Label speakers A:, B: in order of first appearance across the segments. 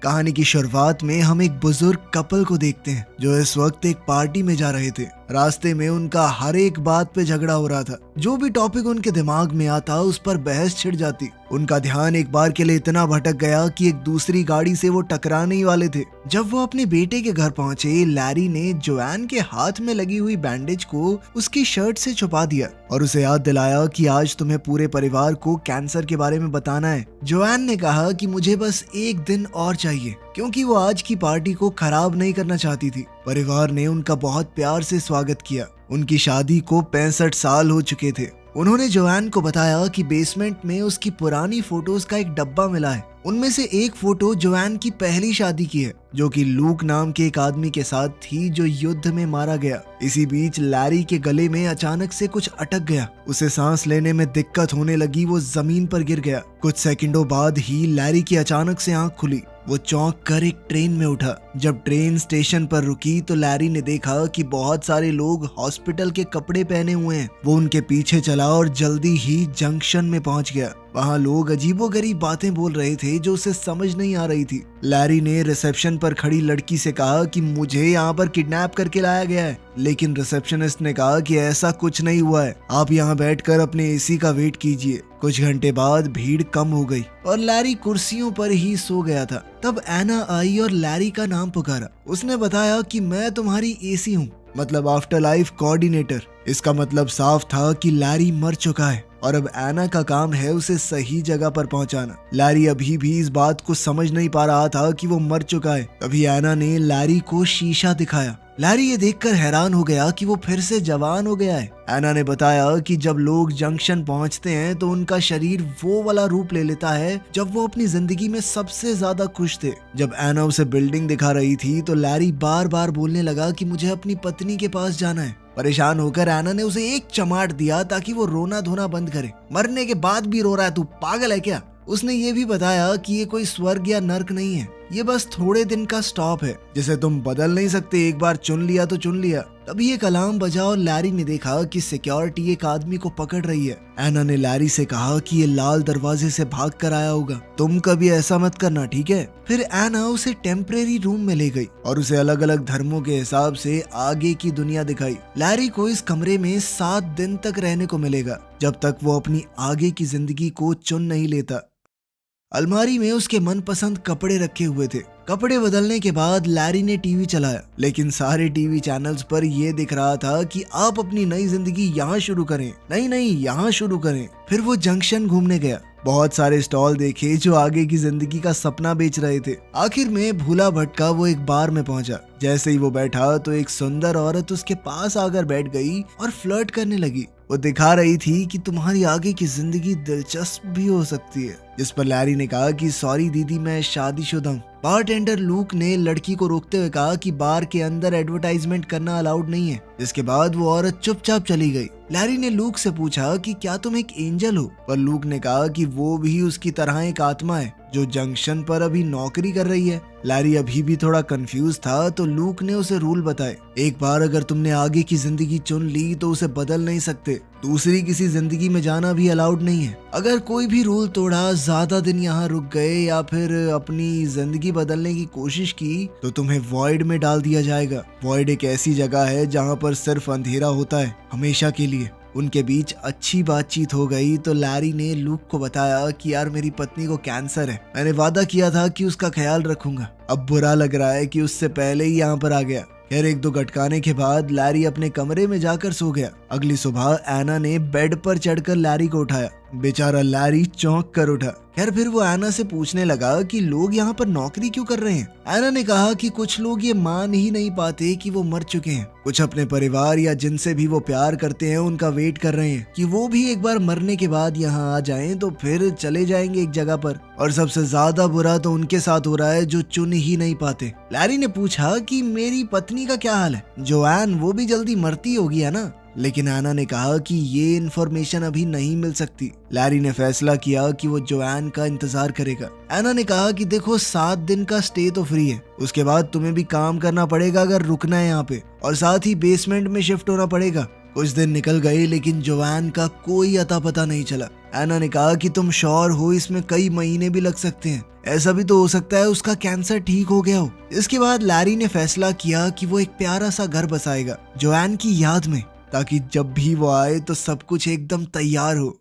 A: कहानी की शुरुआत में हम एक बुजुर्ग कपल को देखते हैं जो इस वक्त एक पार्टी में जा रहे थे। रास्ते में उनका हर एक बात पे झगड़ा हो रहा था। जो भी टॉपिक उनके दिमाग में आता उस पर बहस छिड़ जाती। उनका ध्यान एक बार के लिए इतना भटक गया कि एक दूसरी गाड़ी से वो टकराने ही वाले थे। जब वो अपने बेटे के घर पहुंचे, लैरी ने जोआन के हाथ में लगी हुई बैंडेज को उसकी शर्ट से छुपा दिया और उसे याद दिलाया कि आज तुम्हें पूरे परिवार को कैंसर के बारे में बताना है। जोआन ने कहा कि मुझे बस एक दिन और चाहिए, क्योंकि वो आज की पार्टी को खराब नहीं करना चाहती थी। परिवार ने उनका बहुत प्यार से स्वागत किया। उनकी शादी को 65 साल हो चुके थे। उन्होंने जोआन को बताया कि बेसमेंट में उसकी पुरानी फोटोज का एक डब्बा मिला है। उनमें से एक फोटो जोआन की पहली शादी की है, जो कि लूक नाम के एक आदमी के साथ थी जो युद्ध में मारा गया। इसी बीच लैरी के गले में अचानक से कुछ अटक गया। उसे सांस लेने में दिक्कत होने लगी। वो जमीन पर गिर गया। कुछ सेकंडों बाद ही लैरी की अचानक से आंख खुली। वो चौंक कर एक ट्रेन में उठा। जब ट्रेन स्टेशन पर रुकी तो लैरी ने देखा कि बहुत सारे लोग हॉस्पिटल के कपड़े पहने हुए हैं। वो उनके पीछे चला और जल्दी ही जंक्शन में पहुंच गया। वहाँ लोग अजीबोगरीब बातें बोल रहे थे जो उसे समझ नहीं आ रही थी। लैरी ने रिसेप्शन पर खड़ी लड़की से कहा कि मुझे यहाँ पर किडनैप करके लाया गया है, लेकिन रिसेप्शनिस्ट ने कहा कि ऐसा कुछ नहीं हुआ है, आप यहाँ बैठकर अपने एसी का वेट कीजिए। कुछ घंटे बाद भीड़ कम हो गई और लैरी कुर्सियों पर ही सो गया था। तब एना आई और लैरी का नाम पुकारा। उसने बताया कि मैं तुम्हारी एसी हूँ, मतलब आफ्टर लाइफ कोऑर्डिनेटर। इसका मतलब साफ था कि लैरी मर चुका है और अब एना का काम है उसे सही जगह पर पहुंचाना। लैरी अभी भी इस बात को समझ नहीं पा रहा था कि वो मर चुका है। तभी एना ने लैरी को शीशा दिखाया। लैरी ये देखकर हैरान हो गया कि वो फिर से जवान हो गया है। एना ने बताया कि जब लोग जंक्शन पहुंचते हैं तो उनका शरीर वो वाला रूप ले लेता है जब वो अपनी जिंदगी में सबसे ज्यादा खुश थे। जब एना उसे बिल्डिंग दिखा रही थी तो लैरी बार बार बोलने लगा कि मुझे अपनी पत्नी के पास जाना है। परेशान होकर एना ने उसे एक चमाट दिया ताकि वो रोना धोना बंद करे। मरने के बाद भी रो रहा है, तू पागल है क्या? उसने ये भी बताया कि ये कोई स्वर्ग या नर्क नहीं है, ये बस थोड़े दिन का स्टॉप है जिसे तुम बदल नहीं सकते। एक बार चुन लिया तो चुन लिया। तभी एक अलार्म बजा और लैरी ने देखा कि सिक्योरिटी एक आदमी को पकड़ रही है। एना ने लैरी से कहा कि ये लाल दरवाजे से भाग कर आया होगा, तुम कभी ऐसा मत करना, ठीक है? फिर एना उसे टेम्परेरी रूम में ले गई और उसे अलग अलग धर्मों के हिसाब से आगे की दुनिया दिखाई। लैरी को इस कमरे में 7 दिन तक रहने को मिलेगा, जब तक वो अपनी आगे की जिंदगी को चुन नहीं लेता। अलमारी में उसके मनपसंद कपड़े रखे हुए थे। कपड़े बदलने के बाद लैरी ने टीवी चलाया, लेकिन सारे टीवी चैनल्स पर यह दिख रहा था कि आप अपनी नई जिंदगी यहाँ शुरू करें, नहीं यहाँ शुरू करें। फिर वो जंक्शन घूमने गया। बहुत सारे स्टॉल देखे जो आगे की जिंदगी का सपना बेच रहे थे। आखिर में भूला भटका वो एक बार में पहुंचा। जैसे ही वो बैठा तो एक सुंदर औरत उसके पास आकर बैठ गई और फ्लर्ट करने लगी। वो दिखा रही थी कि तुम्हारी आगे की जिंदगी दिलचस्प भी हो सकती है। जिस पर लैरी ने कहा कि सॉरी दीदी, मैं शादीशुदा हूँ। बारटेंडर लूक ने लड़की को रोकते हुए कहा कि बार के अंदर एडवर्टाइजमेंट करना अलाउड नहीं है। जिसके बाद वो औरत चुपचाप चली गई। लैरी ने लूक से पूछा कि क्या तुम एक एंजल हो? पर लूक ने कहा कि वो भी उसकी तरह एक आत्मा है जो जंक्शन पर अभी नौकरी कर रही है। लैरी अभी भी थोड़ा कंफ्यूज था तो लूक ने उसे रूल बताए। एक बार अगर तुमने आगे की जिंदगी चुन ली तो उसे बदल नहीं सकते। दूसरी किसी जिंदगी में जाना भी अलाउड नहीं है। अगर कोई भी रूल तोड़ा, ज्यादा दिन यहाँ रुक गए या फिर अपनी जिंदगी बदलने की कोशिश की तो तुम्हें वॉइड में डाल दिया जाएगा। वॉइड एक ऐसी जगह है जहाँ पर सिर्फ अंधेरा होता है, हमेशा के लिए। उनके बीच अच्छी बातचीत हो गई तो लैरी ने लूक को बताया कि यार मेरी पत्नी को कैंसर है, मैंने वादा किया था कि उसका ख्याल रखूंगा। अब बुरा लग रहा है कि उससे पहले ही यहाँ पर आ गया। खैर 1-2 गटकाने के बाद लैरी अपने कमरे में जाकर सो गया। अगली सुबह एना ने बेड पर चढ़कर लैरी को उठाया। बेचारा लैरी चौंक कर उठा। खैर फिर वो एना से पूछने लगा कि लोग यहाँ पर नौकरी क्यों कर रहे हैं। एना ने कहा कि कुछ लोग ये मान ही नहीं पाते कि वो मर चुके हैं। कुछ अपने परिवार या जिनसे भी वो प्यार करते हैं उनका वेट कर रहे हैं कि वो भी एक बार मरने के बाद यहाँ आ जाएं तो फिर चले जाएंगे एक जगह पर। और सबसे ज्यादा बुरा तो उनके साथ हो रहा है जो चुन ही नहीं पाते। लैरी ने पूछा कि मेरी पत्नी का क्या हाल है? जोआन, वो भी जल्दी मरती होगी है ना? लेकिन एना ने कहा कि ये इन्फॉर्मेशन अभी नहीं मिल सकती। लैरी ने फैसला किया कि वो जोआन का इंतजार करेगा। एना ने कहा कि देखो 7 दिन का स्टे तो फ्री है, उसके बाद तुम्हें भी काम करना पड़ेगा अगर रुकना है यहाँ पे, और साथ ही बेसमेंट में शिफ्ट होना पड़ेगा। कुछ दिन निकल गए लेकिन जोआन का कोई अता पता नहीं चला। एना ने कहा कि तुम श्योर हो इसमें कई महीने भी लग सकते हैं, ऐसा भी तो हो सकता है उसका कैंसर ठीक हो गया हो। इसके बाद लैरी ने फैसला किया कि वो एक प्यारा सा घर बसाएगा जोआन की याद में, ताकि जब भी वो आए तो सब कुछ एकदम तैयार हो।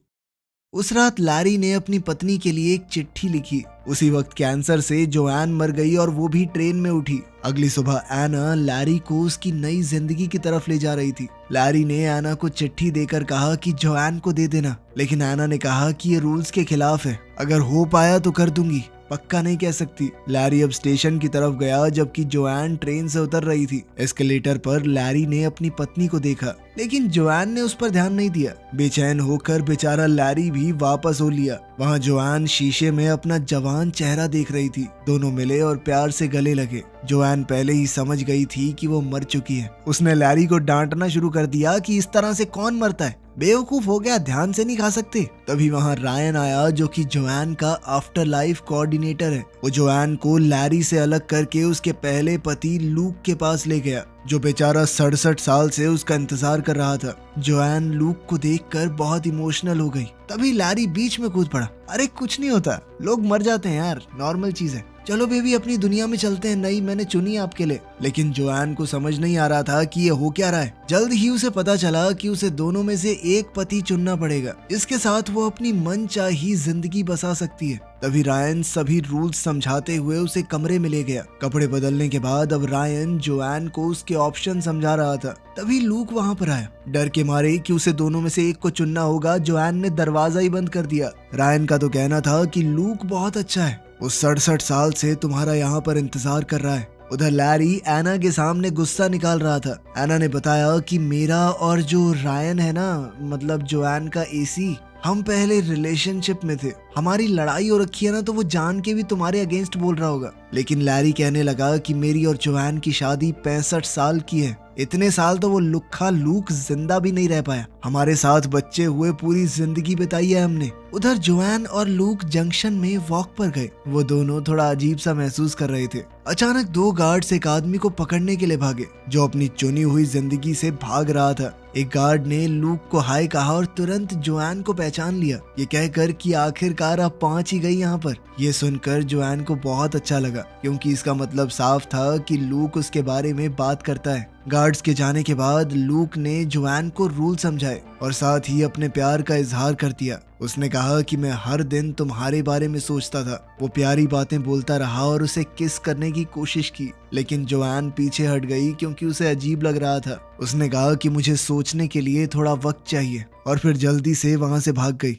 A: उस रात लैरी ने अपनी पत्नी के लिए एक चिट्ठी लिखी। उसी वक्त कैंसर से जोआन मर गई और वो भी ट्रेन में उठी। अगली सुबह एना लैरी को उसकी नई जिंदगी की तरफ ले जा रही थी। लैरी ने एना को चिट्ठी देकर कहा कि जोआन को दे देना, लेकिन एना ने कहा कि ये रूल्स के खिलाफ है, अगर हो पाया तो कर दूंगी, पक्का नहीं कह सकती। लैरी अब स्टेशन की तरफ गया जबकि जोआन ट्रेन से उतर रही थी। एस्केलेटर पर लैरी ने अपनी पत्नी को देखा, लेकिन जोआन ने उस पर ध्यान नहीं दिया। बेचैन होकर बेचारा लैरी भी वापस हो लिया। वहाँ जोआन शीशे में अपना जवान चेहरा देख रही थी। दोनों मिले और प्यार से गले लगे। जोआन पहले ही समझ गई थी कि वो मर चुकी है। उसने लैरी को डांटना शुरू कर दिया कि इस तरह से कौन मरता है, बेवकूफ हो गया, ध्यान से नहीं खा सकते। तभी वहाँ रायन आया जो कि जोआन का आफ्टर लाइफ कोऑर्डिनेटर है। वो जोआन को लैरी से अलग करके उसके पहले पति लूक के पास ले गया, जो बेचारा 67 साल से उसका इंतजार कर रहा था। जोआन लूक को देखकर बहुत इमोशनल हो गई। तभी लैरी बीच में कूद पड़ा। अरे कुछ नहीं होता, लोग मर जाते हैं यार, नॉर्मल चीज है, चलो बेबी अपनी दुनिया में चलते हैं, नई मैंने चुनी आपके लिए। लेकिन जोआन को समझ नहीं आ रहा था कि ये हो क्या रहा है। जल्द ही उसे पता चला कि उसे दोनों में से एक पति चुनना पड़ेगा, जिसके साथ वो अपनी मनचाही जिंदगी बसा सकती है। तभी रायन सभी रूल्स समझाते हुए उसे कमरे में ले गया। कपड़े बदलने के बाद अब रायन जोआन को उसके ऑप्शन समझा रहा था। तभी लूक वहाँ पर आया। डर के मारे कि उसे दोनों में से एक को चुनना होगा, जोआन ने दरवाजा ही बंद कर दिया। रायन का तो कहना था कि लूक बहुत अच्छा है, वो 67 साल से तुम्हारा यहाँ पर इंतजार कर रहा है। उधर लैरी एना के सामने गुस्सा निकाल रहा था। एना ने बताया कि मेरा और जो रायन है ना, मतलब जोआन का एसी, हम पहले रिलेशनशिप में थे, हमारी लड़ाई हो रखी है ना, तो वो जान के भी तुम्हारे अगेंस्ट बोल रहा होगा। लेकिन लैरी कहने लगा कि मेरी और जोआन की शादी 65 साल की है, इतने साल तो वो लुक्खा लूक जिंदा भी नहीं रह पाया, हमारे साथ बच्चे हुए पूरी जिंदगी बिताई है हमने। उधर जोआन और लूक जंक्शन में वॉक पर गए। वो दोनों थोड़ा अजीब सा महसूस कर रहे थे। अचानक 2 गार्ड्स एक आदमी को पकड़ने के लिए भागे, जो अपनी चुनी हुई जिंदगी से भाग रहा था। एक गार्ड ने लूक को हाय कहा और तुरंत जोआन को पहचान लिया, ये कहकर कि आखिरकार आप पहुंच ही गई यहाँ पर। ये सुनकर जोआन को बहुत अच्छा लगा, क्योंकि इसका मतलब साफ था कि लूक उसके बारे में बात करता है। गार्ड्स के जाने के बाद लूक ने जोआन को रूल समझाए और साथ ही अपने प्यार का इजहार कर दिया। उसने कहा कि मैं हर दिन तुम्हारे बारे में सोचता था। वो प्यारी बातें बोलता रहा और उसे किस करने की कोशिश की, लेकिन जोआन पीछे हट गई क्योंकि उसे अजीब लग रहा था। उसने कहा कि मुझे सोचने के लिए थोड़ा वक्त चाहिए और फिर जल्दी से वहां से भाग गई।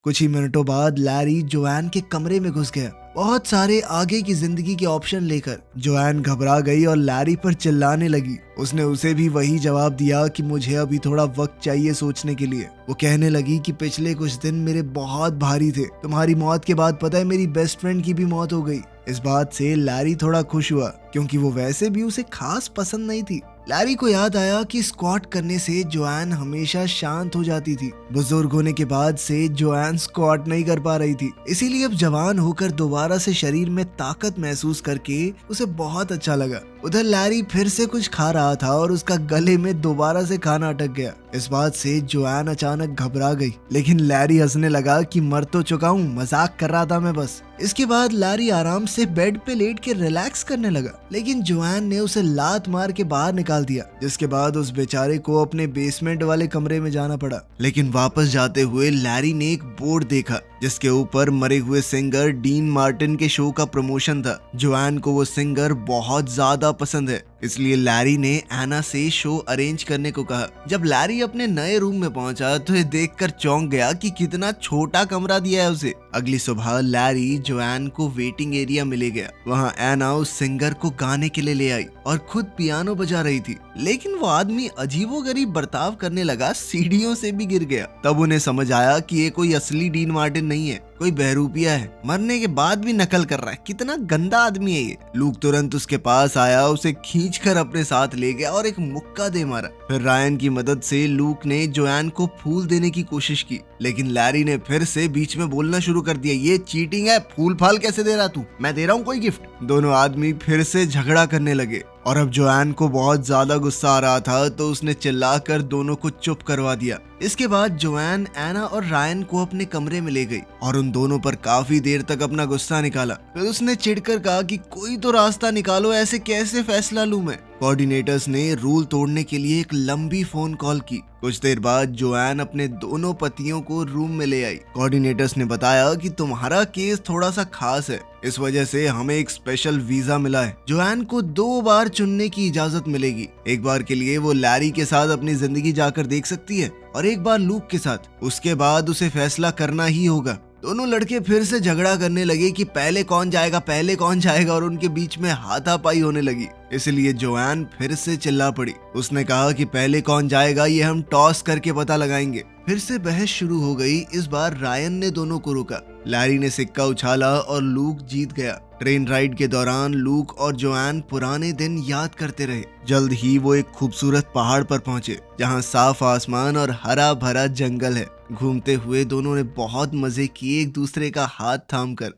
A: कुछ ही मिनटों बाद लैरी जोआन के कमरे में घुस गया, बहुत सारे आगे की जिंदगी के ऑप्शन लेकर। जोआन घबरा गई और लैरी पर चिल्लाने लगी। उसने उसे भी वही जवाब दिया कि मुझे अभी थोड़ा वक्त चाहिए सोचने के लिए। वो कहने लगी कि पिछले कुछ दिन मेरे बहुत भारी थे, तुम्हारी मौत के बाद पता है मेरी बेस्ट फ्रेंड की भी मौत हो गई। इस बात से लैरी थोड़ा खुश हुआ, क्योंकि वो वैसे भी उसे खास पसंद नहीं थी। लैरी को याद आया कि स्क्वाट करने से जोआन हमेशा शांत हो जाती थी। बुजुर्ग होने के बाद से जोआन स्क्वाट नहीं कर पा रही थी, इसीलिए अब जवान होकर दोबारा से शरीर में ताकत महसूस करके उसे बहुत अच्छा लगा। उधर लैरी फिर से कुछ खा रहा था और उसका गले में दोबारा से खाना अटक गया। इस बात से जोआन अचानक घबरा गई, लेकिन लैरी हंसने लगा कि मर तो चुका हूँ, मजाक कर रहा था मैं बस। इसके बाद लैरी आराम से बेड पे लेट के रिलैक्स करने लगा, लेकिन जोआन ने उसे लात मार के बाहर निकाल दिया, जिसके बाद उस बेचारे को अपने बेसमेंट वाले कमरे में जाना पड़ा। लेकिन वापस जाते हुए लैरी ने एक बोर्ड देखा, जिसके ऊपर मरे हुए सिंगर डीन मार्टिन के शो का प्रमोशन था। जोआन को वो सिंगर बहुत ज्यादा पसंद है, इसलिए लैरी ने एना से शो अरेंज करने को कहा। जब लैरी अपने नए रूम में पहुंचा तो ये देखकर चौंक गया कि कितना छोटा कमरा दिया है उसे। अगली सुबह लैरी जोआन को वेटिंग एरिया में ले गया। वहाँ एना उस सिंगर को गाने के लिए ले आई और खुद पियानो बजा रही थी, लेकिन वो आदमी अजीबोगरीब बर्ताव करने लगा, सीढ़ियों से भी गिर गया। तब उन्हें समझ आया कि ये कोई असली डीन मार्टिन नहीं है, कोई बहरूपिया है, मरने के बाद भी नकल कर रहा है, कितना गंदा आदमी है ये। लूक तुरंत उसके पास आया, उसे खींचकर अपने साथ ले गया और एक मुक्का दे मारा। फिर रायन की मदद से लूक ने जोआन को फूल देने की कोशिश की, लेकिन लैरी ने फिर से बीच में बोलना शुरू कर दिया, ये चीटिंग है, फूल फाल कैसे दे रहा तू, मैं दे रहा हूँ कोई गिफ्ट। दोनों आदमी फिर से झगड़ा करने लगे और अब जोआन को बहुत ज्यादा गुस्सा आ रहा था, तो उसने चिल्लाकर दोनों को चुप करवा दिया। इसके बाद जोआन एना और रायन को अपने कमरे में ले गई और उन दोनों पर काफी देर तक अपना गुस्सा निकाला। फिर उसने चिढ़कर कहा कि कोई तो रास्ता निकालो, ऐसे कैसे फैसला लूं मैं। कोऑर्डिनेटर्स ने रूल तोड़ने के लिए एक लंबी फोन कॉल की। कुछ देर बाद जोआन अपने दोनों पतियों को रूम में ले आई। कोऑर्डिनेटर्स ने बताया कि तुम्हारा केस थोड़ा सा खास है, इस वजह से हमें एक स्पेशल वीजा मिला है। जोआन को 2 बार चुनने की इजाजत मिलेगी। एक बार के लिए वो लैरी के साथ अपनी जिंदगी जाकर देख सकती है और एक बार लूक के साथ। उसके बाद उसे फैसला करना ही होगा। दोनों लड़के फिर से झगड़ा करने लगे कि पहले कौन जाएगा और उनके बीच में हाथापाई होने लगी। इसलिए जोआन फिर से चिल्ला पड़ी। उसने कहा कि पहले कौन जाएगा ये हम टॉस करके पता लगाएंगे। फिर से बहस शुरू हो गई। इस बार रायन ने दोनों को रोका। लैरी ने सिक्का उछाला और लूक जीत गया। ट्रेन राइड के दौरान लूक और जोआन पुराने दिन याद करते रहे। जल्द ही वो एक खूबसूरत पहाड़ पर पहुंचे, जहां साफ आसमान और हरा भरा जंगल है। घूमते हुए दोनों ने बहुत मजे किए, एक दूसरे का हाथ थामकर।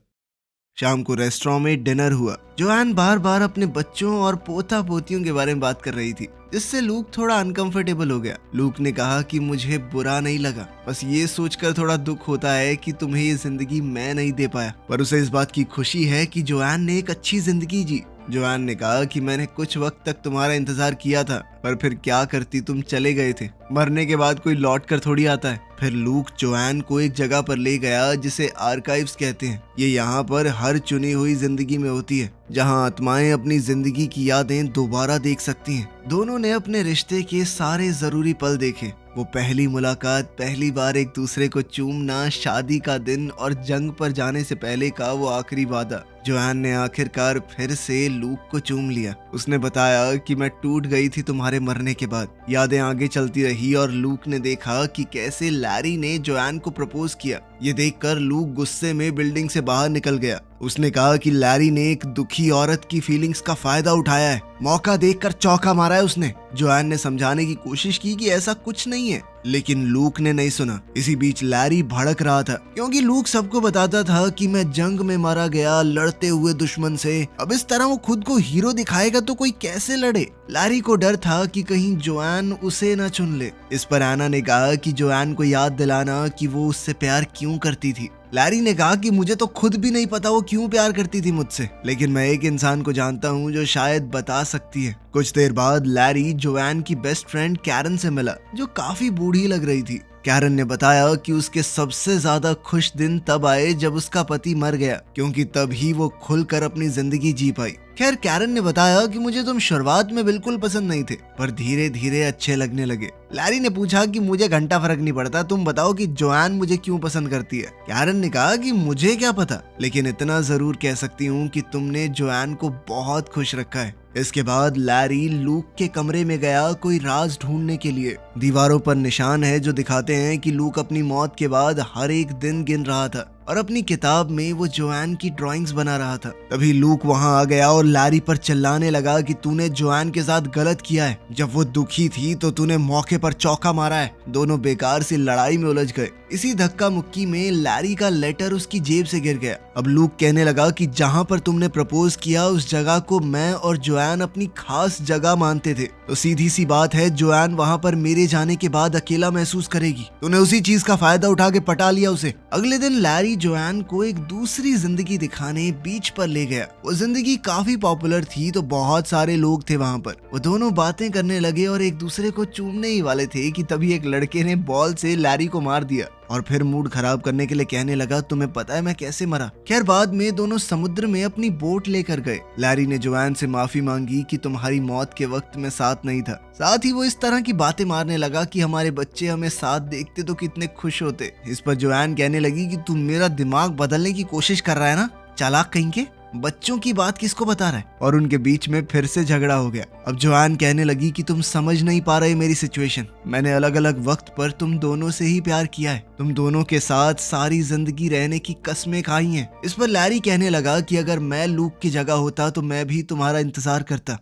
A: शाम को रेस्टोरेंट में डिनर हुआ। जोआन बार बार अपने बच्चों और पोता पोतियों के बारे में बात कर रही थी, जिससे लूक थोड़ा अनकंफर्टेबल हो गया। लूक ने कहा कि मुझे बुरा नहीं लगा, बस ये सोचकर थोड़ा दुख होता है कि तुम्हें ये जिंदगी मैं नहीं दे पाया। पर उसे इस बात की खुशी है कि जोआन ने एक अच्छी जिंदगी जी। जोआन ने कहा कि मैंने कुछ वक्त तक तुम्हारा इंतजार किया था, पर फिर क्या करती, तुम चले गए थे। मरने के बाद कोई लौट कर थोड़ी आता है। फिर लूक जोआन को एक जगह पर ले गया जिसे आर्काइव्स कहते हैं। ये यहाँ पर हर चुनी हुई जिंदगी में होती है, जहाँ आत्माएं अपनी जिंदगी की यादें दोबारा देख सकती हैं। दोनों ने अपने रिश्ते के सारे जरूरी पल देखे। वो पहली मुलाकात, पहली बार एक दूसरे को चूमना, शादी का दिन और जंग पर जाने से पहले का वो आखिरी वादा। जोआन ने आखिरकार फिर से लूक को चूम लिया। उसने बताया कि मैं टूट गई थी तुम्हारे मरने के बाद। यादें आगे चलती रही और लूक ने देखा कि कैसे लैरी ने जोआन को प्रपोज किया। ये देखकर लूक गुस्से में बिल्डिंग से बाहर निकल गया। उसने कहा कि लैरी ने एक दुखी औरत की फीलिंग्स का फायदा उठाया है, मौका देखकर चौका मारा है उसने। जोआन ने समझाने की कोशिश की कि ऐसा कुछ नहीं है, लेकिन लूक ने नहीं सुना। इसी बीच लैरी भड़क रहा था, क्योंकि लूक सबको बताता था कि मैं जंग में मारा गया लड़ते हुए दुश्मन से। अब इस तरह वो खुद को हीरो दिखाएगा तो कोई कैसे लड़े। लैरी को डर था कि कहीं जोआन उसे न चुन ले। इस पर एना ने कहा कि जोआन को याद दिलाना कि वो उससे प्यार क्यों करती थी। लैरी ने कहा कि मुझे तो खुद भी नहीं पता वो क्यों प्यार करती थी मुझसे, लेकिन मैं एक इंसान को जानता हूँ जो शायद बता सकती है। कुछ देर बाद लैरी जोआन की बेस्ट फ्रेंड कैरन से मिला, जो काफी बूढ़ी लग रही थी। कैरन ने बताया कि उसके सबसे ज्यादा खुश दिन तब आए जब उसका पति मर गया, क्योंकि तब ही वो खुलकर अपनी जिंदगी जी पाई। खैर, कैरन ने बताया कि मुझे तुम शुरुआत में बिल्कुल पसंद नहीं थे, पर धीरे धीरे अच्छे लगने लगे। लैरी ने पूछा कि मुझे घंटा फर्क नहीं पड़ता, तुम बताओ कि जोआन मुझे क्यों पसंद करती है। कैरन ने कहा कि मुझे क्या पता, लेकिन इतना जरूर कह सकती हूँ कि तुमने जोआन को बहुत खुश रखा है। इसके बाद लैरी लूक के कमरे में गया कोई राज ढूंढने के लिए। दीवारों पर निशान है जो दिखाते हैं कि लूक अपनी मौत के बाद हर एक दिन गिन रहा था और अपनी किताब में वो जोआन की ड्राइंग्स बना रहा था। तभी लूक वहां आ गया और लैरी पर चिल्लाने लगा कि तूने जोआन के साथ गलत किया है। जब वो दुखी थी तो तूने मौके पर चौका मारा है। दोनों बेकार सी लड़ाई में उलझ गए। इसी धक्का मुक्की में लैरी का लेटर उसकी जेब से गिर गया। अब लूक कहने लगा कि जहां पर तुमने प्रपोज किया उस जगह को मैं और जोआन अपनी खास जगह मानते थे, तो सीधी सी बात है जोआन वहां पर मेरे जाने के बाद अकेला महसूस करेगी। तूने उसी चीज का फायदा उठा के पटा लिया उसे। अगले दिन लैरी जोआन को एक दूसरी जिंदगी दिखाने बीच पर ले गया। वो जिंदगी काफी पॉपुलर थी, तो बहुत सारे लोग थे वहां पर। वो दोनों बातें करने लगे और एक दूसरे को चूमने ही वाले थे कि तभी एक लड़के ने बॉल से लैरी को मार दिया और फिर मूड खराब करने के लिए कहने लगा, तुम्हें पता है मैं कैसे मरा। खैर, बाद में दोनों समुद्र में अपनी बोट लेकर गए। लैरी ने जोआन से माफी मांगी कि तुम्हारी मौत के वक्त में साथ नहीं था। साथ ही वो इस तरह की बातें मारने लगा कि हमारे बच्चे हमें साथ देखते तो कितने खुश होते। इस पर जोआन कहने लगी कि तुम मेरा दिमाग बदलने की कोशिश कर रहा है ना, चालाक कहीं के। बच्चों की बात किसको बता रहा है? और उनके बीच में फिर से झगड़ा हो गया। अब जोआन कहने लगी कि तुम समझ नहीं पा रहे मेरी सिचुएशन। मैंने अलग अलग वक्त पर तुम दोनों से ही प्यार किया है, तुम दोनों के साथ सारी जिंदगी रहने की कसमें खाई हैं। इस पर लैरी कहने लगा कि अगर मैं लूक की जगह होता तो मैं भी तुम्हारा इंतजार करता।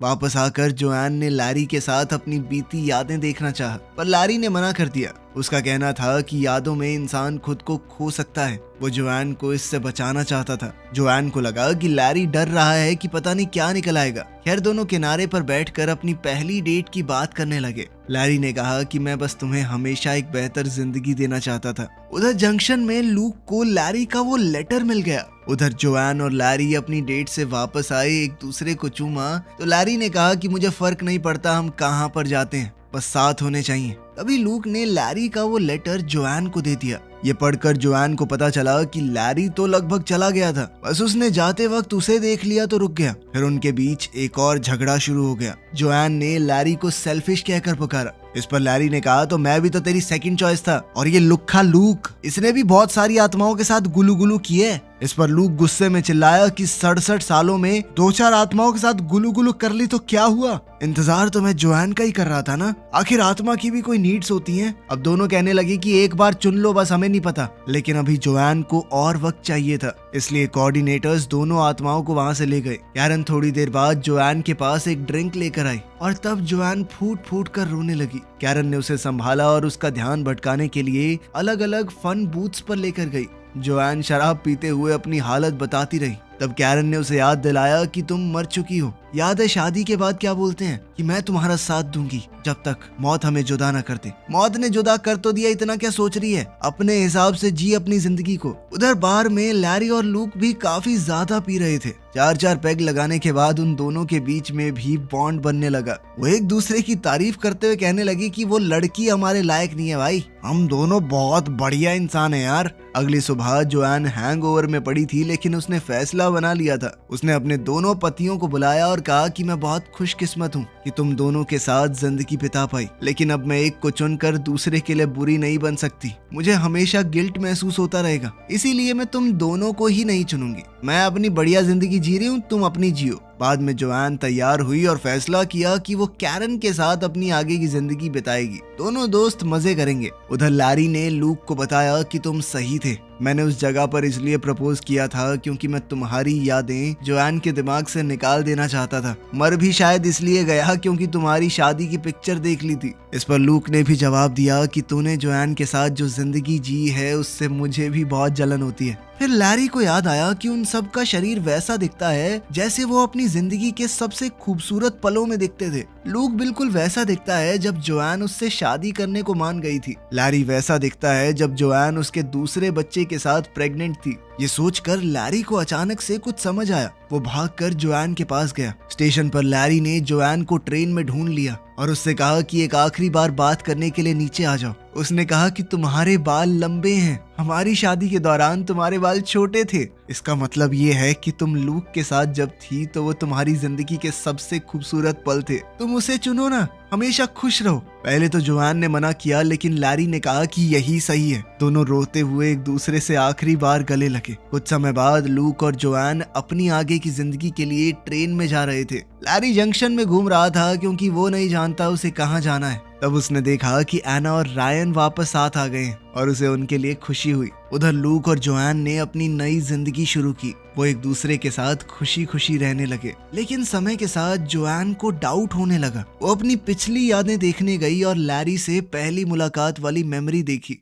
A: वापस आकर जोआन ने लैरी के साथ अपनी बीती यादें देखना चाहा, पर लैरी ने मना कर दिया। उसका कहना था कि यादों में इंसान खुद को खो सकता है। वो जोआन को इससे बचाना चाहता था। जोआन को लगा कि लैरी डर रहा है कि पता नहीं क्या निकल आएगा। खैर दोनों किनारे पर बैठकर अपनी पहली डेट की बात करने लगे। लैरी ने कहा कि मैं बस तुम्हें हमेशा एक बेहतर जिंदगी देना चाहता था। उधर जंक्शन में लूक को लैरी का वो लेटर मिल गया। उधर जोआन और लैरी अपनी डेट से वापस आए, एक दूसरे को चूमा तो लैरी ने कहा कि मुझे फर्क नहीं पड़ता हम कहाँ पर जाते हैं, बस साथ होने चाहिए। तभी लूक ने लैरी का वो लेटर जोआन को दे दिया। ये पढ़कर जोआन को पता चला कि लैरी तो लगभग चला गया था, बस उसने जाते वक्त उसे देख लिया तो रुक गया। फिर उनके बीच एक और झगड़ा शुरू हो गया। जोआन ने लैरी को सेल्फिश कहकर पुकारा। इस पर लैरी ने कहा तो मैं भी तो तेरी सेकंड चॉइस था, और ये लुक्खा लूक इसने भी बहुत सारी आत्माओं के साथ गुलू गुलू किए। इस पर लूक गुस्से में चिल्लाया कि 67 सालों में 2-4 आत्माओं के साथ गुलू गुलू कर ली तो क्या हुआ? इंतजार तो मैं जोआन का ही कर रहा था ना, आखिर आत्मा की भी कोई नीड्स होती हैं। अब दोनों कहने लगे कि एक बार चुन लो, बस हमें नहीं पता। लेकिन अभी जोआन को और वक्त चाहिए था, इसलिए कोऑर्डिनेटर्स दोनों आत्माओं को वहां से ले गए। कैरन थोड़ी देर बाद जोआन के पास एक ड्रिंक लेकर आई और तब जोआन फूट फूट कर रोने लगी। कैरन ने उसे संभाला और उसका ध्यान भटकाने के लिए अलग अलग फन बूथ्स पर लेकर गई। जोआन शराब पीते हुए अपनी हालत बताती रही। तब कैरन ने उसे याद दिलाया कि तुम मर चुकी हो। याद है शादी के बाद क्या बोलते हैं कि मैं तुम्हारा साथ दूंगी जब तक मौत हमें जुदा न कर दे। मौत ने जुदा कर तो दिया, इतना क्या सोच रही है? अपने हिसाब से जी अपनी जिंदगी को। उधर बार में लैरी और लूक भी काफी ज्यादा पी रहे थे। 4-4 पैग लगाने के बाद उन दोनों के बीच में भी बॉन्ड बनने लगा। वो एक दूसरे की तारीफ करते हुए कहने लगी कि वो लड़की हमारे लायक नहीं है भाई, हम दोनों बहुत बढ़िया इंसान है यार। अगली सुबह जोआन हैंगओवर में पड़ी थी, लेकिन उसने फैसला बना लिया था। उसने अपने दोनों पतियों को बुलाया और कहा कि मैं बहुत खुशकिस्मत हूँ कि तुम दोनों के साथ जिंदगी बिता पाई, लेकिन अब मैं एक को चुनकर दूसरे के लिए बुरी नहीं बन सकती। मुझे हमेशा गिल्ट महसूस होता रहेगा, इसीलिए मैं तुम दोनों को ही नहीं चुनूंगी। मैं अपनी बढ़िया जिंदगी जी रही हूँ, तुम अपनी जियो। बाद में जोआन तैयार हुई और फैसला किया कि वो कैरन के साथ अपनी आगे की जिंदगी बिताएगी। दोनों दोस्त मजे करेंगे। उधर लैरी ने लूक को बताया कि तुम सही थे, मैंने उस जगह पर इसलिए प्रपोज किया था क्योंकि मैं तुम्हारी यादें जोआन के दिमाग से निकाल देना चाहता था। मर भी शायद इसलिए गया क्योंकि तुम्हारी शादी की पिक्चर देख ली थी। इस पर लूक ने भी जवाब दिया कि तूने जोआन के साथ जो जिंदगी जी है उससे मुझे भी बहुत जलन होती है। फिर लैरी को याद आया कि उन सब का शरीर वैसा दिखता है जैसे वो अपनी जिंदगी के सबसे खूबसूरत पलों में दिखते थे। लूक बिल्कुल वैसा दिखता है जब जोआन उससे शादी करने को मान गई थी। लैरी वैसा दिखता है जब जोआन उसके दूसरे बच्चे के साथ प्रेग्नेंट थी। ये सोचकर लैरी को अचानक से कुछ समझ आया। वो भागकर जोआन के पास गया। स्टेशन पर लैरी ने जोआन को ट्रेन में ढूंढ लिया और उससे कहा कि एक आखिरी बार बात करने के लिए नीचे आ जाओ। उसने कहा कि तुम्हारे बाल लंबे हैं, हमारी शादी के दौरान तुम्हारे बाल छोटे थे। इसका मतलब ये है कि तुम लूक के साथ जब थी तो वो तुम्हारी जिंदगी के सबसे खूबसूरत पल थे। तुम उसे चुनो ना, हमेशा खुश रहो। पहले तो जोआन ने मना किया, लेकिन लैरी ने कहा कि यही सही है। दोनों रोते हुए एक दूसरे से आखिरी बार गले लगे। कुछ समय बाद लूक और जोआन अपनी आगे की जिंदगी के लिए ट्रेन में जा रहे थे। लैरी जंक्शन में घूम रहा था क्योंकि वो नहीं जानता उसे कहाँ जाना है। तब उसने देखा कि एना और रायन वापस साथ आ गए और उसे उनके लिए खुशी हुई। उधर लूक और जोआन ने अपनी नई जिंदगी शुरू की। वो एक दूसरे के साथ खुशी खुशी रहने लगे। लेकिन समय के साथ जोआन को डाउट होने लगा। वो अपनी पिछली यादें देखने गई और लैरी से पहली मुलाकात वाली मेमोरी देखी।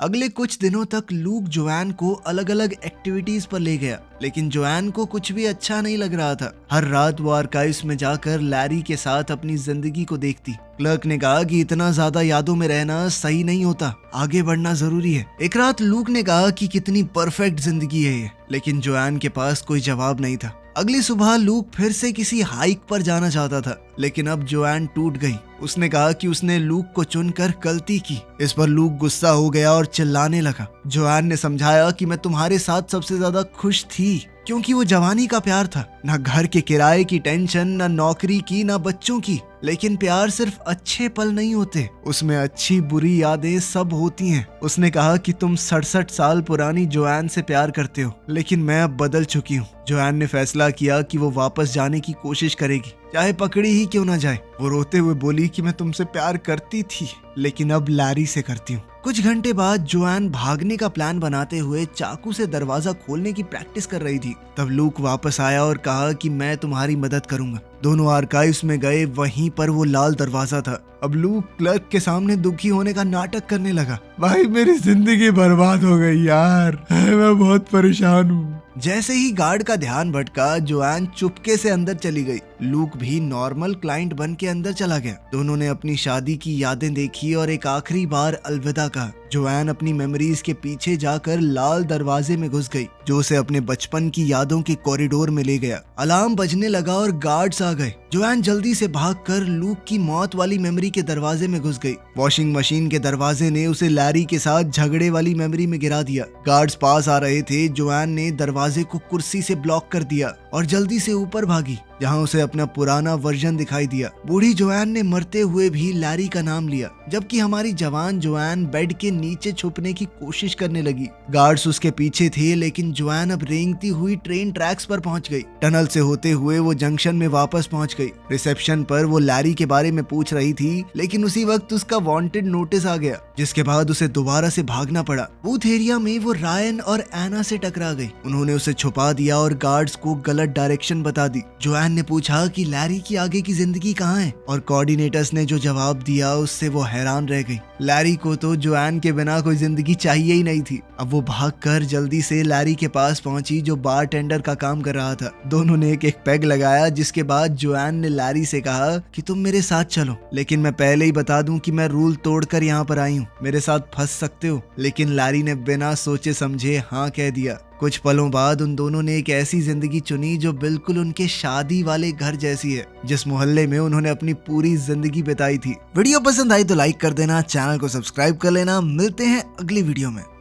A: अगले कुछ दिनों तक लूक जोआन को अलग अलग एक्टिविटीज पर ले गया, लेकिन जोआन को कुछ भी अच्छा नहीं लग रहा था। हर रात वो आर्काइव्स में जाकर लैरी के साथ अपनी जिंदगी को देखती। क्लर्क ने कहा कि इतना ज्यादा यादों में रहना सही नहीं होता, आगे बढ़ना जरूरी है। एक रात लूक ने कहा कि कितनी परफेक्ट जिंदगी है ये, लेकिन जोआन के पास कोई जवाब नहीं था। अगली सुबह लूक फिर से किसी हाइक पर जाना चाहता था, लेकिन अब जोआन टूट गई। उसने कहा कि उसने लूक को चुनकर गलती की। इस पर लूक गुस्सा हो गया और चिल्लाने लगा। जोआन ने समझाया कि मैं तुम्हारे साथ सबसे ज्यादा खुश थी क्योंकि वो जवानी का प्यार था, ना घर के किराए की टेंशन, ना नौकरी की, ना बच्चों की। लेकिन प्यार सिर्फ अच्छे पल नहीं होते, उसमें अच्छी बुरी यादें सब होती हैं। उसने कहा कि तुम 67 साल पुरानी जोआन से प्यार करते हो, लेकिन मैं अब बदल चुकी हूँ। जोआन ने फैसला किया कि वो वापस जाने की कोशिश करेगी, चाहे पकड़ी ही क्यों ना जाए। वो रोते हुए बोली कि मैं तुमसे प्यार करती थी, लेकिन अब लैरी से करती हूँ। कुछ घंटे बाद जोआन भागने का प्लान बनाते हुए चाकू से दरवाजा खोलने की प्रैक्टिस कर रही थी। तब लूक वापस आया और कहा कि मैं तुम्हारी मदद करूंगा। दोनों आर्काइव्स में गए, वहीं पर वो लाल दरवाजा था। अब लूक क्लर्क के सामने दुखी होने का नाटक करने लगा। भाई मेरी जिंदगी बर्बाद हो गई यार, मैं बहुत परेशान हूँ। जैसे ही गार्ड का ध्यान भटका, जोआन चुपके से अंदर चली गई। लूक भी नॉर्मल क्लाइंट बन के अंदर चला गया। दोनों ने अपनी शादी की यादें देखी और एक आखिरी बार अलविदा कहा। जोआन अपनी मेमोरीज के पीछे जाकर लाल दरवाजे में घुस गई, जो उसे अपने बचपन की यादों के कॉरिडोर में ले गया। अलार्म बजने लगा और गार्ड्स आ गए। जोआन जल्दी से भागकर लूक की मौत वाली मेमोरी के दरवाजे में घुस गई। वॉशिंग मशीन के दरवाजे ने उसे लैरी के साथ झगड़े वाली मेमोरी में गिरा दिया। गार्ड्स पास आ रहे थे। जोआन ने दरवाजे को कुर्सी से ब्लॉक कर दिया और जल्दी से ऊपर भागी, जहां उसे अपना पुराना वर्जन दिखाई दिया। बूढ़ी जोआन ने मरते हुए भी लैरी का नाम लिया, जबकि हमारी जवान जोआन बेड के नीचे छुपने की कोशिश करने लगी। गार्ड्स उसके पीछे थे, लेकिन जोआन अब रेंगती हुई ट्रेन ट्रैक्स पर पहुंच गई। टनल से होते हुए वो जंक्शन में वापस पहुंच गई। रिसेप्शन पर वो लैरी के बारे में पूछ रही थी, लेकिन उसी वक्त उसका वांटेड नोटिस आ गया, जिसके बाद उसे दोबारा से भागना पड़ा। बूथ एरिया में वो रायन और एना से टकरा गई। उन्होंने उसे छुपा दिया और गार्ड्स को गलत डायरेक्शन बता दी। जोआन ने पूछा कि लैरी की आगे की जिंदगी कहाँ है, और कोऑर्डिनेटर्स ने जो जवाब दिया उससे वो हैरान रह गई। लैरी को तो जोआन के बिना कोई जिंदगी चाहिए ही नहीं थी। अब वो भागकर जल्दी से लैरी के पास पहुंची, जो बारटेंडर का काम कर रहा था। दोनों ने एक एक पैग लगाया, जिसके बाद जोआन ने लैरी से कहा कि तुम मेरे साथ चलो, लेकिन मैं पहले ही बता दूं कि मैं रूल तोड़कर यहाँ पर आई हूँ, मेरे साथ फंस सकते हो। लेकिन लैरी ने बिना सोचे समझे हाँ कह दिया। कुछ पलों बाद उन दोनों ने एक ऐसी जिंदगी चुनी जो बिल्कुल उनके शादी वाले घर जैसी है, जिस मोहल्ले में उन्होंने अपनी पूरी जिंदगी बिताई थी। वीडियो पसंद आई तो लाइक कर देना, चैनल को सब्सक्राइब कर लेना। मिलते हैं अगली वीडियो में।